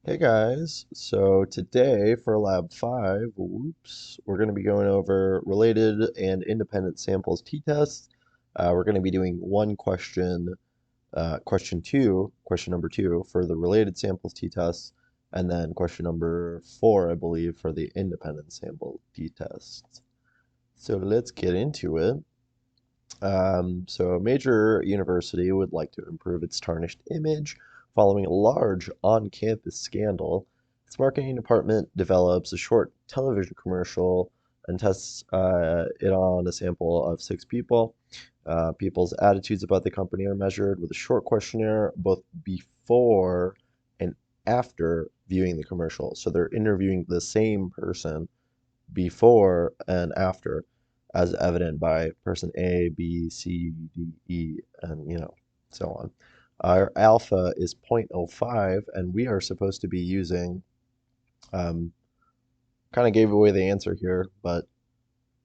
Hey guys, so today for Lab 5, we're going to be going over related and independent samples t-tests. We're going to be doing one question, question number two for the related samples t-tests, and then question number four, I believe, for the independent sample t-tests. So let's get into it. So a major university would like to improve its tarnished image following a large on-campus scandal. Its marketing department develops a short television commercial and tests it on a sample of 6 people. People's attitudes about the company are measured with a short questionnaire both before and after viewing the commercial. So they're interviewing the same person before and after, as evident by person A, B, C, D, E, and so on. Our alpha is 0.05, and we are supposed to be using, um, kind of gave away the answer here, but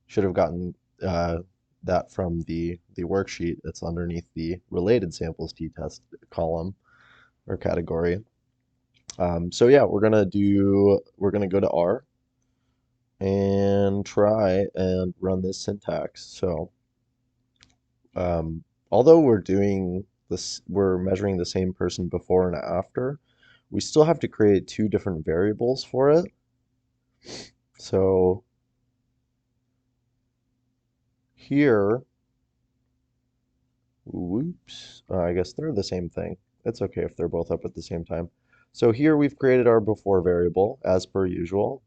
should have gotten that from the worksheet that's underneath the related samples t-test column or category. So yeah, we're gonna go to R and try and run this syntax. So although we're measuring the same person before and after, we still have to create two different variables for it. So here, whoops, I guess they're the same thing. It's okay if they're both up at the same time. So here we've created our before variable as per usual,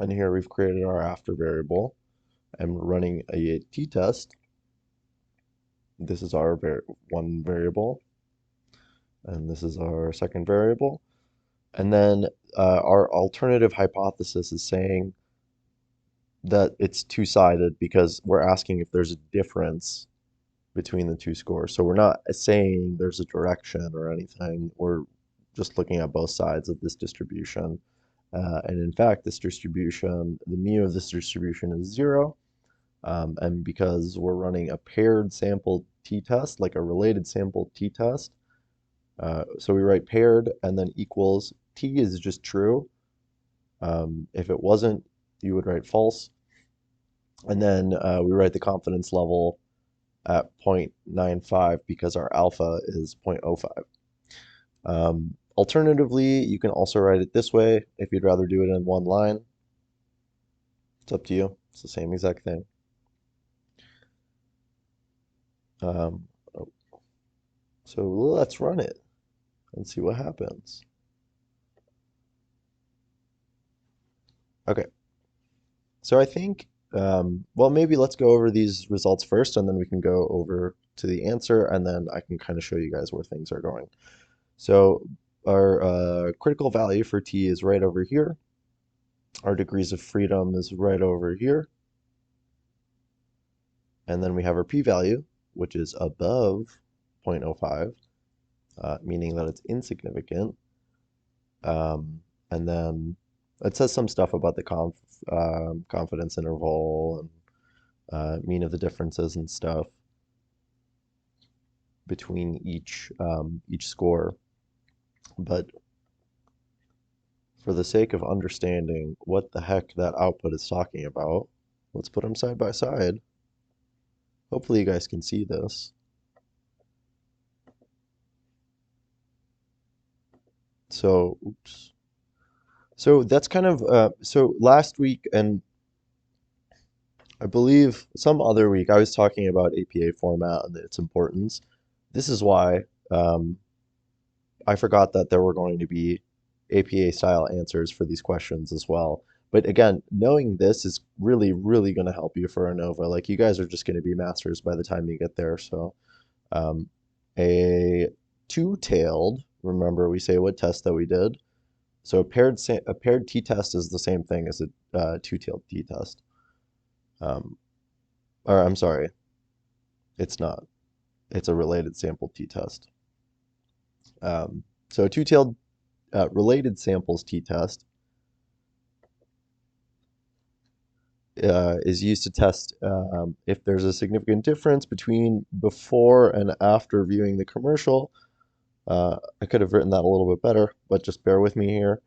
and here we've created our after variable, and we're running a t-test. This is our one variable, and this is our second variable. And then our alternative hypothesis is saying that it's two-sided because we're asking if there's a difference between the two scores. So we're not saying there's a direction or anything. We're just looking at both sides of this distribution. And in fact, this distribution, the mu of this distribution is 0. And because we're running a paired sample t-test, like a related sample t-test, so we write paired and then equals t is just true. If it wasn't, you would write false. And then we write the confidence level at 0.95 because our alpha is 0.05. Alternatively, you can also write it this way if you'd rather do it in one line. It's up to you. It's the same exact thing. Um, so let's run it and see what happens. Okay, so I think, well, maybe let's go over these results first, and then we can go over to the answer, and then I can kind of show you guys where things are going. So our critical value for t is right over here. Our degrees of freedom is right over here. And then we have our p-value, which is above 0.05, meaning that it's insignificant. And then it says some stuff about the confidence interval and mean of the differences and stuff between each score. But for the sake of understanding what the heck that output is talking about, let's put them side by side. Hopefully you guys can see this. So, oops. So that's kind of so last week and I believe some other week I was talking about APA format and its importance. This is why um, I forgot that there were going to be APA style answers for these questions as well. But again, knowing this is really, really going to help you for ANOVA. Like you guys are just going to be masters by the time you get there. So um, a two-tailed, remember we say what test that we did. So a paired t-test is the same thing as a two-tailed t-test. Um, or I'm sorry, it's not. It's a related sample t-test. So a two-tailed related samples t-test is used to test if there's a significant difference between before and after viewing the commercial. I could have written that a little bit better, but just bear with me here.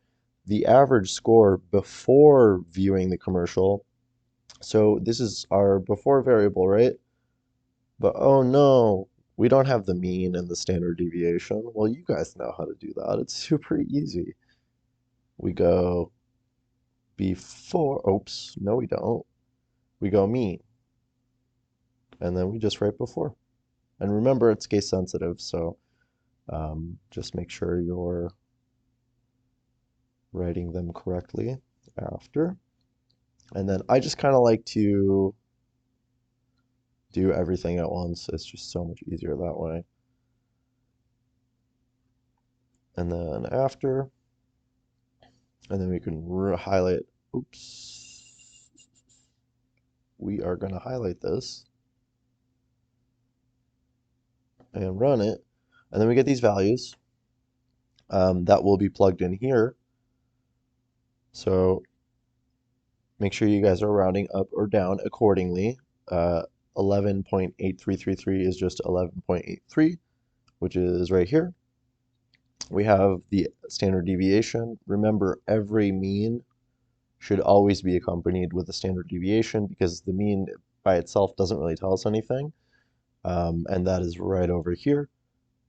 The average score before viewing the commercial. So this is our before variable, right? But oh no, we don't have the mean and the standard deviation. Well, you guys know how to do that. It's super easy. We go before, oops, no we don't. We go mean, and then we just write before. And remember, it's case sensitive, so just make sure you're writing them correctly after. And then I just kind of like to do everything at once. It's just so much easier that way. And then after, and then we can highlight, oops, we are going to highlight this and run it. And then we get these values that will be plugged in here. So make sure you guys are rounding up or down accordingly. 11.8333 is just 11.83, which is right here. We have the standard deviation. Remember, every mean should always be accompanied with a standard deviation because the mean by itself doesn't really tell us anything. And that is right over here,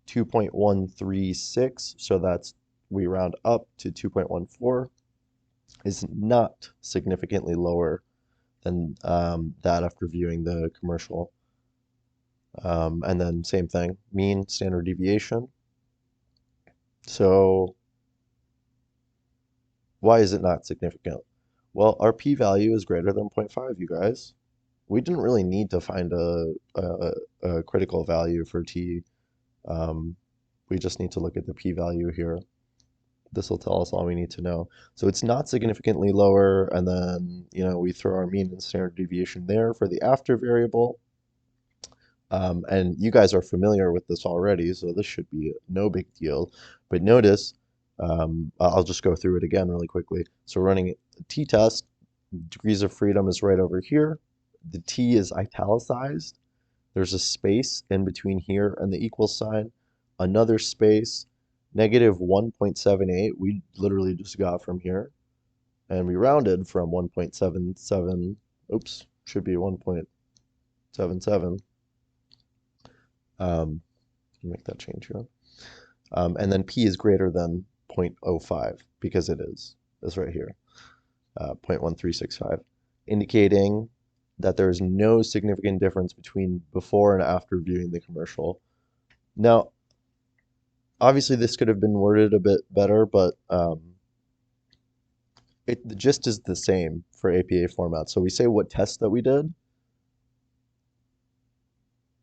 2.136. So that's, we round up to 2.14, is not significantly lower than that after viewing the commercial. And then same thing, mean, standard deviation. So why is it not significant? Well, our p-value is greater than 0.5, you guys. We didn't really need to find a critical value for t. We just need to look at the p-value here. This will tell us all we need to know. So it's not significantly lower, and then we throw our mean and standard deviation there for the after variable. And you guys are familiar with this already, so this should be no big deal. But notice, I'll just go through it again really quickly. So running a t-test, degrees of freedom is right over here. The t is italicized. There's a space in between here and the equal sign. Another space, negative 1.78, we literally just got from here. And we rounded from 1.77, oops, should be 1.77. Make that change here. And then p is greater than 0.05 because it is. It's right here, 0.1365, indicating that there is no significant difference between before and after viewing the commercial. Now, obviously this could have been worded a bit better, but the gist is the same for APA format. So we say what test that we did.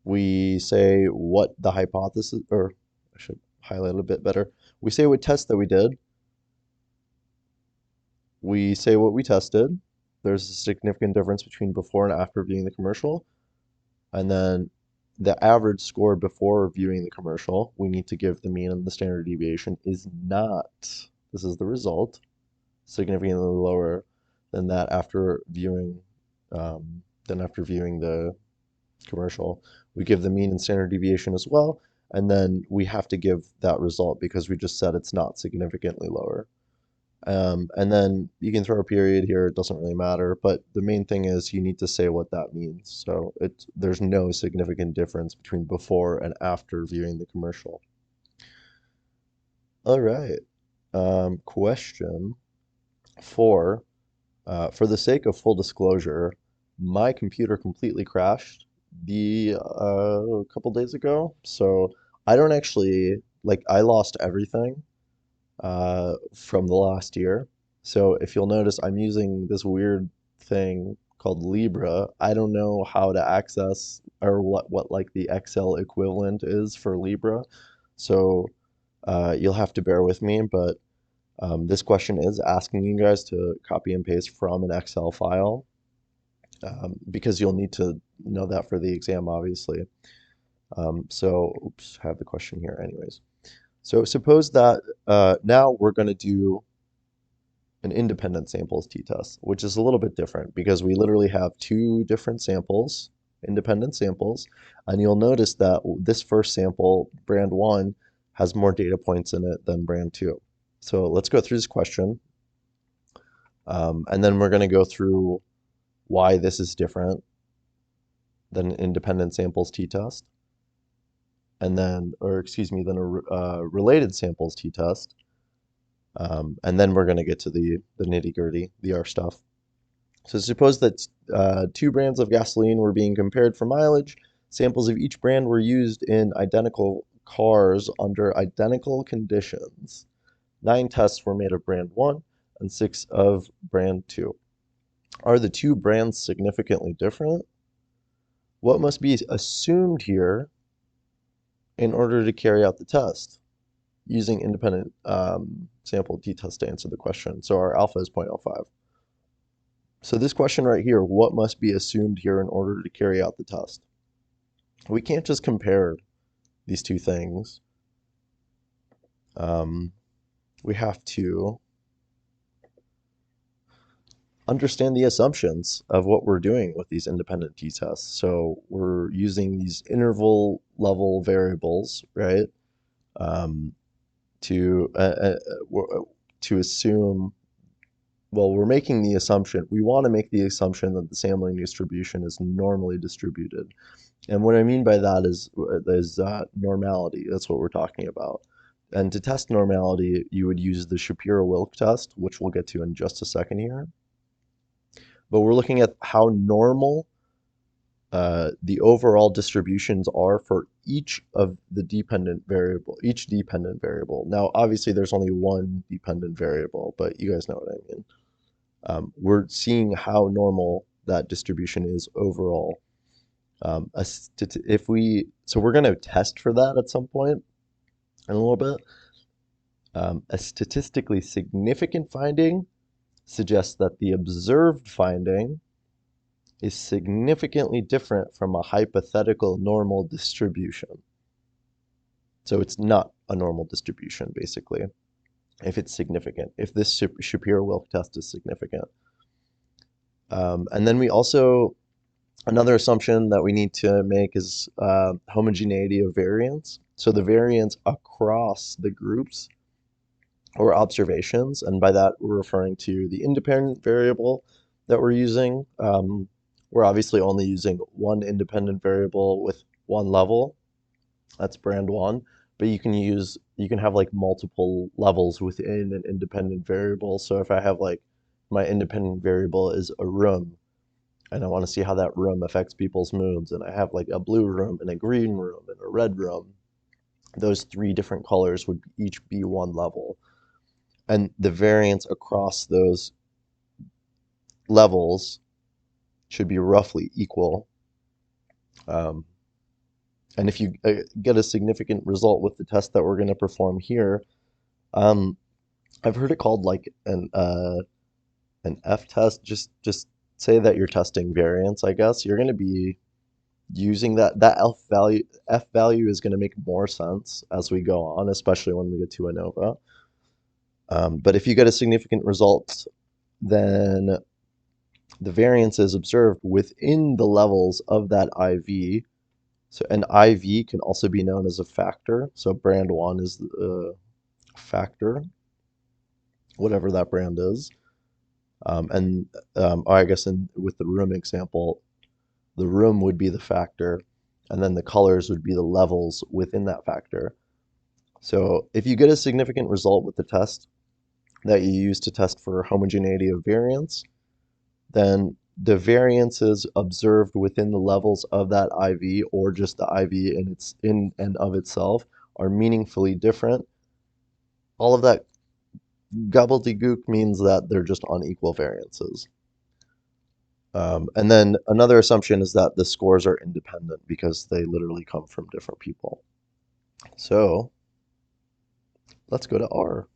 We say what the hypothesis, or I should highlight it a bit better. We say what test that we did. We say what we tested. There's a significant difference between before and after viewing the commercial. And then the average score before viewing the commercial, we need to give the mean and the standard deviation is not, this is the result, significantly lower than that after viewing the commercial. We give the mean and standard deviation as well, and then we have to give that result because we just said it's not significantly lower. And then you can throw a period here, it doesn't really matter, but the main thing is you need to say what that means. So there's no significant difference between before and after viewing the commercial. All right, question 4. For the sake of full disclosure, my computer completely crashed a couple days ago, so I don't actually, I lost everything from the last year. So if you'll notice, I'm using this weird thing called Libra. I don't know how to access or what like the Excel equivalent is for Libra. So you'll have to bear with me, but this question is asking you guys to copy and paste from an Excel file because you'll need to know that for the exam, obviously. So, oops, I have the question here anyways. So suppose that now we're going to do an independent samples t-test, which is a little bit different because we literally have two different samples, independent samples, and you'll notice that this first sample, brand 1, has more data points in it than brand 2. So let's go through this question, and then we're going to go through why this is different than an independent samples t-test, and then, or excuse me, than a related samples t-test, and then we're going to get to the nitty-gritty, the R stuff. So suppose that 2 brands of gasoline were being compared for mileage. Samples of each brand were used in identical cars under identical conditions. 9 tests were made of brand 1 and 6 of brand 2. Are the 2 brands significantly different? What must be assumed here in order to carry out the test? Using independent sample t-test to answer the question. So our alpha is 0.05. So this question right here, what must be assumed here in order to carry out the test? We can't just compare these two things. We have to understand the assumptions of what we're doing with these independent t-tests. So we're using these interval level variables, right? To assume, well, we're making the assumption, we want to make the assumption that the sampling distribution is normally distributed. And what I mean by that is normality. That's what we're talking about. And to test normality, you would use the Shapiro-Wilk test, which we'll get to in just a second here. But we're looking at how normal the overall distributions are for each of the dependent variable, each dependent variable. Now, obviously, there's only one dependent variable, but you guys know what I mean. We're seeing how normal that distribution is overall. So we're going to test for that at some point in a little bit. A statistically significant finding suggests that the observed finding is significantly different from a hypothetical normal distribution. So it's not a normal distribution, basically, if it's significant, if this Shapiro-Wilk test is significant. And then we also, another assumption that we need to make is homogeneity of variance. So the variance across the groups or observations, and by that we're referring to the independent variable that we're using. We're obviously only using one independent variable with one level. That's brand 1, but you can have like multiple levels within an independent variable. So if I have like my independent variable is a room, and I want to see how that room affects people's moods, and I have like a blue room and a green room and a red room, those 3 different colors would each be one level. And the variance across those levels should be roughly equal. And if you get a significant result with the test that we're going to perform here, I've heard it called like an F test. Just say that you're testing variance, I guess. You're going to be using that F value is going to make more sense as we go on, especially when we get to ANOVA. But if you get a significant result, then the variance is observed within the levels of that IV. So an IV can also be known as a factor. So brand 1 is the factor, whatever that brand is. I guess with the room example, the room would be the factor, and then the colors would be the levels within that factor. So if you get a significant result with the test that you use to test for homogeneity of variance, then the variances observed within the levels of that IV, or just the IV in and of itself, are meaningfully different. All of that gobbledygook means that they're just unequal variances. And then another assumption is that the scores are independent because they literally come from different people. So let's go to R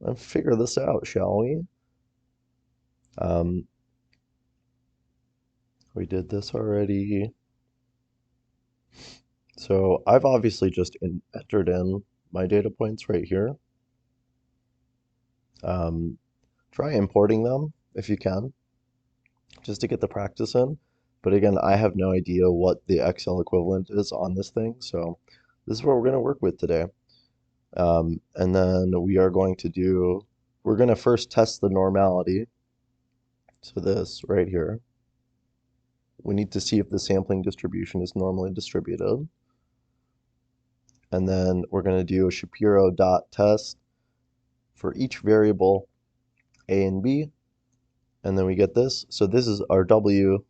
and figure this out, shall we? We did this already. So I've obviously just entered in my data points right here. Try importing them if you can, just to get the practice in. But again, I have no idea what the Excel equivalent is on this thing, so this is what we're going to work with today. And then we're going to first test the normality. So this right here, we need to see if the sampling distribution is normally distributed. And then we're going to do a Shapiro dot test for each variable A and B. And then we get this. So this is our W,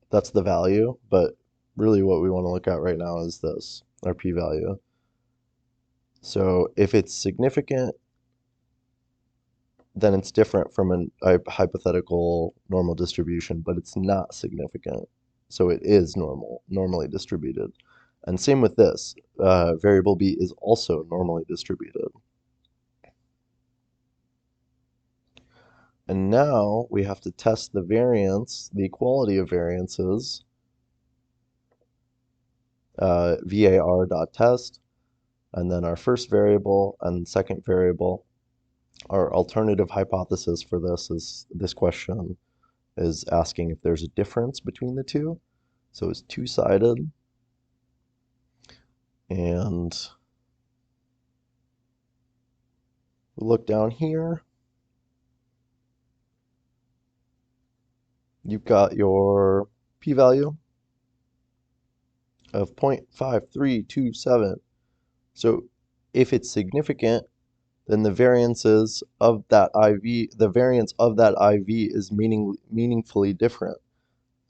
that's the value, but really what we want to look at right now is this, our p-value. So if it's significant, then it's different from a hypothetical normal distribution, but it's not significant. So it is normally distributed. And same with this, variable B is also normally distributed. And now we have to test the variance, the equality of variances, var.test, and then our first variable and second variable. Our alternative hypothesis for this question is asking if there's a difference between the two. So it's two-sided. And we look down here. You've got your p-value of 0.5327. So if it's significant, then the variances of that IV, the variance of that IV is meaningfully different.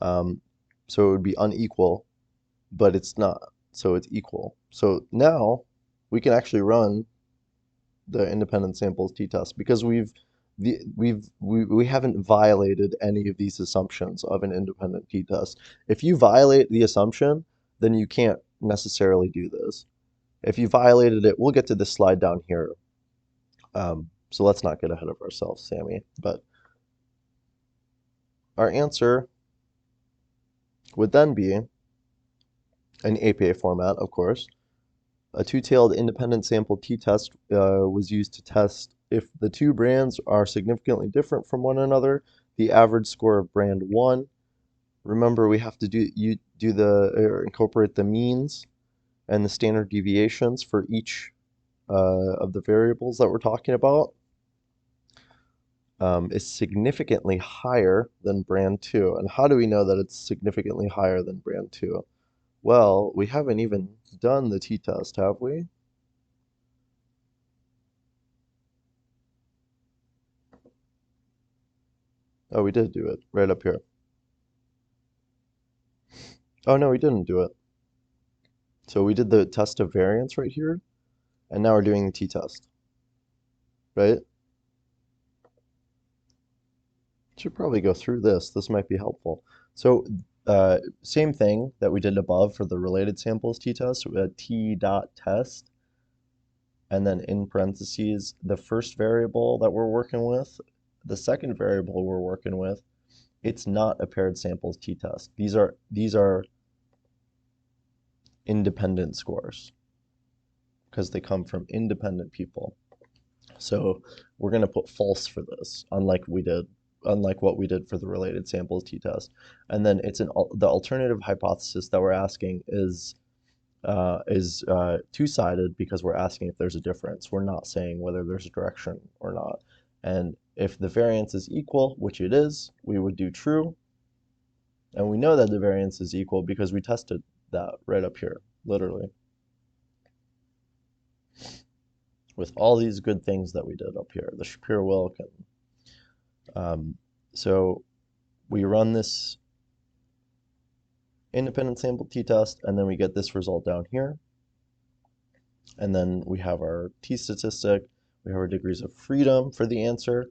So it would be unequal, but it's not. So it's equal. So now we can actually run the independent samples t-test because we haven't violated any of these assumptions of an independent t-test. If you violate the assumption, then you can't necessarily do this. If you violated it, we'll get to this slide down here. So let's not get ahead of ourselves, Sammy. But our answer would then be an APA format, of course. A two-tailed independent sample t-test was used to test if the two brands are significantly different from one another. The average score of brand 1. Remember, we have to incorporate the means and the standard deviations for each of the variables that we're talking about. Is significantly higher than brand 2. And how do we know that it's significantly higher than brand 2? Well, we haven't even done the t-test, have we? Oh, we did do it right up here. Oh, no, we didn't do it. So we did the test of variance right here, and now we're doing the t-test, right? Should probably go through this. This might be helpful. So same thing that we did above for the related samples t-test, we had t.test, and then in parentheses, the first variable that we're working with, the second variable we're working with, it's not a paired samples t-test. These are independent scores because they come from independent people. So we're going to put false for this, unlike what we did for the related samples t-test. And then it's the alternative hypothesis that we're asking is two-sided because we're asking if there's a difference. We're not saying whether there's a direction or not. And if the variance is equal, which it is, we would do true. And we know that the variance is equal because we tested that right up here, literally. With all these good things that we did up here, the Shapiro-Wilk. So we run this independent sample t-test, and then we get this result down here. And then we have our t-statistic, we have our degrees of freedom for the answer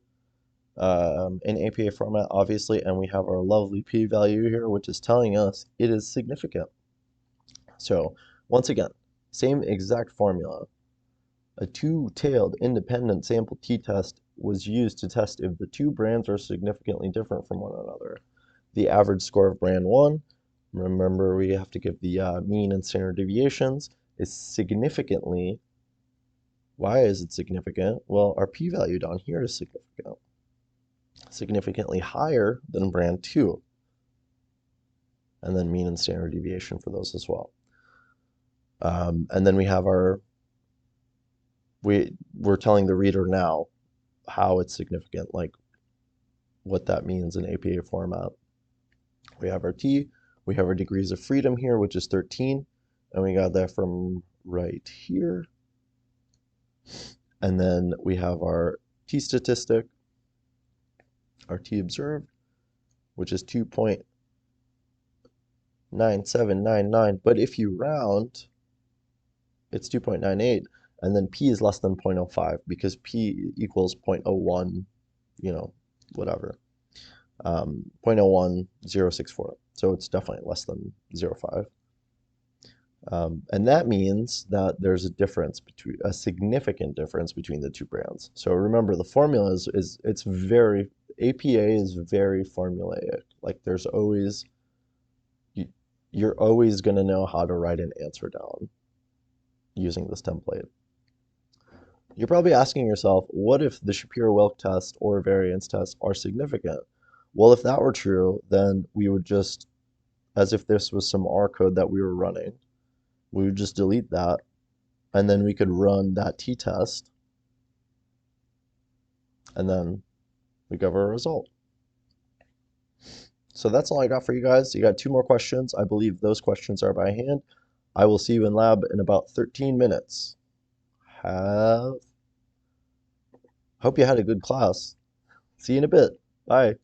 in APA format, obviously, and we have our lovely p-value here, which is telling us it is significant. So once again, same exact formula. A two-tailed independent sample t-test was used to test if the two brands are significantly different from one another. The average score of brand 1, remember we have to give the mean and standard deviations, is significantly. Why is it significant? Well, our p-value down here is significant. Significantly higher than brand 2. And then mean and standard deviation for those as well. And then we have our we're telling the reader now how it's significant, like what that means in APA format. We have our t, we have our degrees of freedom here, which is 13, and we got that from right here. And then we have our t statistic, our t observed, which is 2.9799. But if you round, it's 2.98, and then p is less than 0.05 because p equals 0.01, you know, whatever, 0.01064. So it's definitely less than 0.05. And that means that there's a significant difference between the two brands. So remember, the formula it's very, APA is very formulaic. Like there's always, you're always going to know how to write an answer down using this template. You're probably asking yourself, what if the Shapiro-Wilk test or variance test are significant? Well, if that were true, then we would just, as if this was some R code that we were running, we would just delete that, and then we could run that t-test, and then we give our result. So that's all I got for you guys. You got 2 more questions. I believe those questions are by hand. I will see you in lab in about 13 minutes. Hope you had a good class. See you in a bit. Bye.